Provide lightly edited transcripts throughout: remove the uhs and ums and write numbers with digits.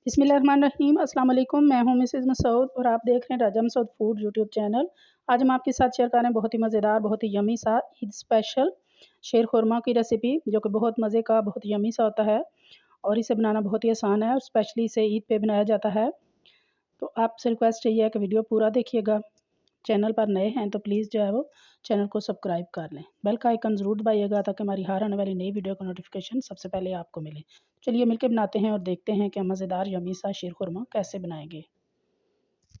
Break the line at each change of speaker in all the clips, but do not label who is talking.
बिस्मिल्लाहिर्रहमानिर्रहीम। अस्सलाम वालेकुम। मैं हूं मिसेज़ मसूद और आप देख रहे हैं राजा मसूद फूड यूट्यूब चैनल। आज हम आपके साथ शेयर कर रहे हैं बहुत ही मज़ेदार, बहुत ही यमी सा ईद स्पेशल शेर खुरमा की रेसिपी, जो कि बहुत मज़े का, बहुत यमी सा होता है और इसे बनाना बहुत ही आसान है और स्पेशली इसे ईद पे बनाया जाता है। तो आपसे रिक्वेस्ट यही है कि वीडियो पूरा देखिएगा। चैनल पर नए हैं तो प्लीज़ जो है वो चैनल को सब्सक्राइब कर लें। बेल का आइकन ज़रूर दबाइएगा ताकि हमारी हर आने वाली नई वीडियो का नोटिफिकेशन सबसे पहले आपको मिले। चलिए मिलकर बनाते हैं और देखते हैं कि मज़ेदार यमी सा शीर खुरमा कैसे बनाएंगे।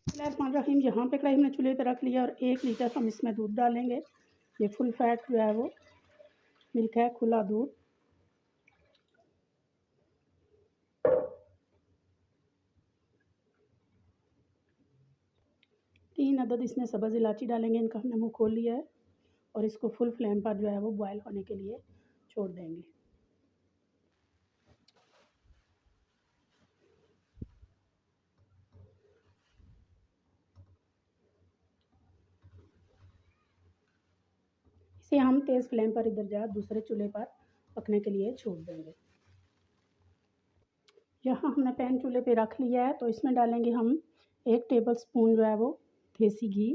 बिस्मिल्लाहिर्रहमानिर्रहीम। यहाँ पे कढ़ाई हमने चूल्हे पे रख लिया और 1 लीटर हम इसमें दूध डालेंगे। ये फुल फैट जो है वो मिल्क है, खुला दूध। तीन अदद इसमें सब्ज़ इलायची डालेंगे, इनका हमने मुँह खोल लिया है और इसको फुल फ्लेम पर जो है वो बॉयल होने के लिए छोड़ देंगे। इसे हम तेज़ फ्लेम पर इधर जा दूसरे चूल्हे पर पकने के लिए छोड़ देंगे। यहाँ हमने पैन चूल्हे पे रख लिया है तो इसमें डालेंगे हम 1 टेबल स्पून जो है वो देसी घी।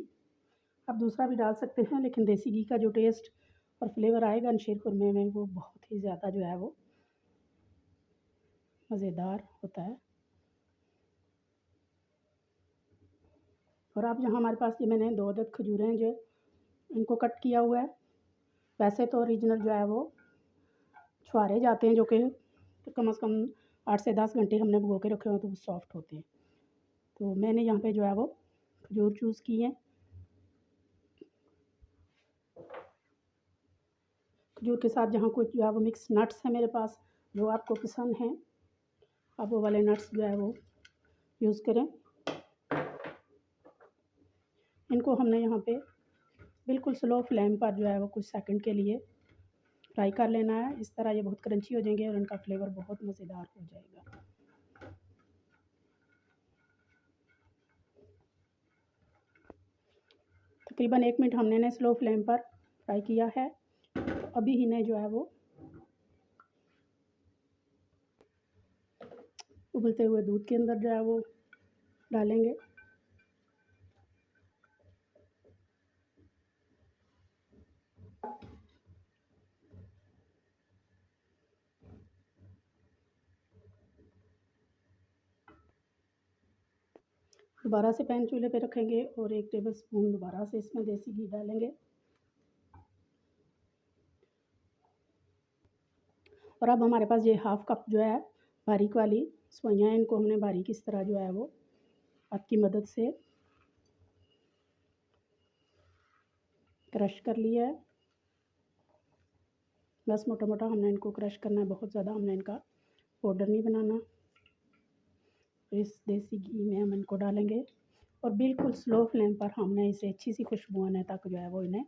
आप दूसरा भी डाल सकते हैं, लेकिन देसी घी का जो टेस्ट और फ्लेवर आएगा शीर खुरमे में वो बहुत ही ज़्यादा जो है वो मज़ेदार होता है। और अब यहाँ हमारे पास ये मैंने 2 अदद खजूरें हैं जो इनको कट किया हुआ है। वैसे तो ओरिजिनल जो है वो छुहारे जाते हैं, जो कि कम से कम 8 से 10 घंटे हमने भिगो के रखे हुए तो वो सॉफ्ट होते हैं। तो मैंने यहाँ पे जो है वो खजूर चूज़ की है। खजूर के साथ जहाँ कुछ जो है वो मिक्स नट्स है मेरे पास, जो आपको पसंद हैं आप वो वाले नट्स जो है वो यूज़ करें। इनको हमने यहाँ पे बिल्कुल स्लो फ्लेम पर जो है वो कुछ सेकंड के लिए फ्राई कर लेना है। इस तरह ये बहुत क्रंची हो जाएंगे और इनका फ्लेवर बहुत मज़ेदार हो जाएगा। तकरीबन 1 मिनट हमने इन्हें स्लो फ्लेम पर फ्राई किया है। तो अभी इन्हें जो है वो उबलते हुए दूध के अंदर जो है वो डालेंगे। दोबारा से पैन चूल्हे पे रखेंगे और 1 टेबल स्पून दोबारा से इसमें देसी घी डालेंगे। और अब हमारे पास ये हाफ़ कप जो है बारीक वाली सेवइयाँ हैं, इनको हमने बारीक इस तरह जो है वो हाथ की मदद से क्रश कर लिया है। बस मोटा मोटा हमने इनको क्रश करना है, बहुत ज़्यादा हमने इनका पाउडर नहीं बनाना। इस देसी घी में हम इनको डालेंगे और बिल्कुल स्लो फ्लेम पर हमने इसे अच्छी सी खुशबू आने तक जो है वो इन्हें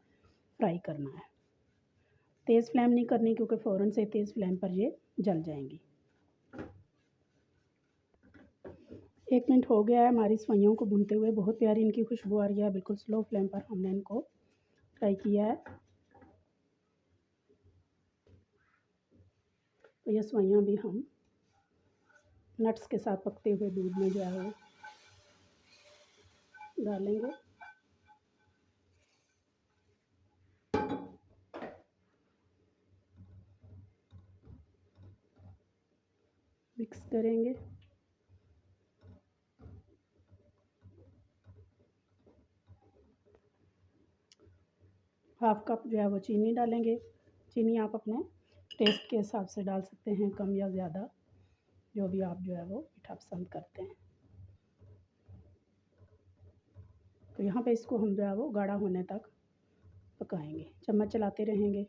फ्राई करना है। तेज़ फ्लेम नहीं करनी, क्योंकि फ़ौरन से तेज़ फ्लेम पर ये जल जाएंगी। 1 मिनट हो गया है हमारी सेवइयों को भूनते हुए, बहुत प्यारी इनकी खुशबू आ रही है। बिल्कुल स्लो फ्लेम पर हमने इनको फ्राई किया है। तो ये सेवइयाँ भी हम नट्स के साथ पकते हुए दूध में जो है वो डालेंगे। मिक्स करेंगे। हाफ़ कप जो है वो चीनी डालेंगे। चीनी आप अपने टेस्ट के हिसाब से डाल सकते हैं, कम या ज़्यादा, जो भी आप जो है वो मीठा पसंद करते हैं। तो यहाँ पे इसको हम जो है वो गाढ़ा होने तक पकाएंगे, चम्मच चलाते रहेंगे।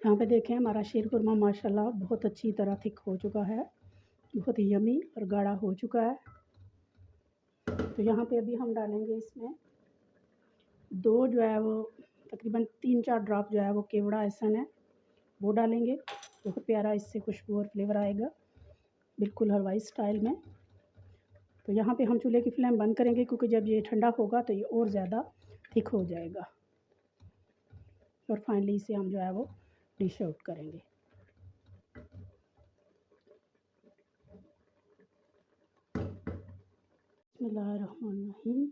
यहाँ पे देखें हमारा शीर खुरमा माशाल्लाह बहुत अच्छी तरह थिक हो चुका है, बहुत ही यमी और गाढ़ा हो चुका है। तो यहाँ पे अभी हम डालेंगे इसमें 2 जो है वो तकरीबन 3-4 ड्रॉप जो है वो केवड़ा एहसन है वो डालेंगे। बहुत प्यारा इससे खुशबू और फ्लेवर आएगा, बिल्कुल हलवाई स्टाइल में। तो यहाँ पे हम चूल्हे की फ्लेम बंद करेंगे, क्योंकि जब ये ठंडा होगा तो ये और ज़्यादा थिक हो जाएगा। और फाइनली इसे हम जो है वो डिश आउट करेंगे। बिस्मिल्लाहिर्रहमानिर्रहीम।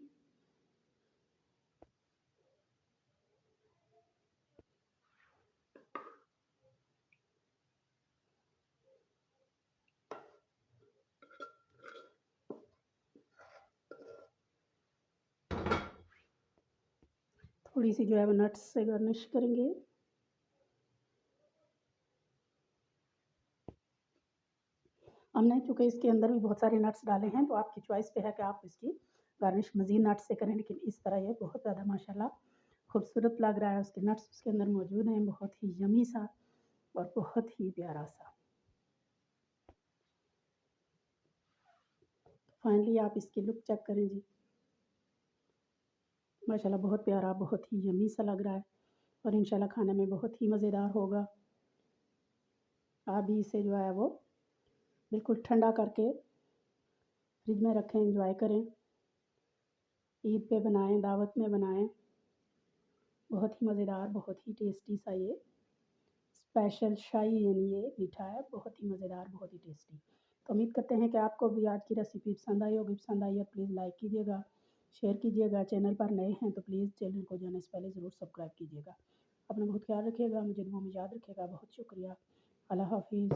थोड़ी सी जो है वो नट्स से गार्निश करेंगे। हमने चूँकि इसके अंदर भी बहुत सारे नट्स डाले हैं तो आपकी चॉइस पे है कि आप इसकी गार्निश मज़ीद नट्स से करें, लेकिन इस तरह ये बहुत ज़्यादा माशाल्लाह खूबसूरत लग रहा है। उसके नट्स उसके अंदर मौजूद हैं, बहुत ही यमी सा और बहुत ही प्यारा सा। फाइनली आप इसकी लुक चेक करें जी, माशाल्लाह बहुत प्यारा, बहुत ही यमी सा लग रहा है और इंशाल्लाह खाने में बहुत ही मज़ेदार होगा। आप भी इसे जो है वो बिल्कुल ठंडा करके फ्रिज में रखें, एंजॉय करें, ईद पे बनाएं, दावत में बनाएं। बहुत ही मज़ेदार, बहुत ही टेस्टी सा ये स्पेशल शाही यानी ये मीठा है, बहुत ही मज़ेदार, बहुत ही टेस्टी। तो उम्मीद करते हैं कि आपको भी आज की रेसिपी पसंद आई होगी। पसंद आई है प्लीज़ लाइक कीजिएगा, शेयर कीजिएगा। चैनल पर नए हैं तो प्लीज़ चैनल को जाने से पहले ज़रूर सब्सक्राइब कीजिएगा। अपना बहुत ख्याल रखिएगा, मुझे दुआ में याद रखिएगा। बहुत शुक्रिया। अल्लाह हाफिज़।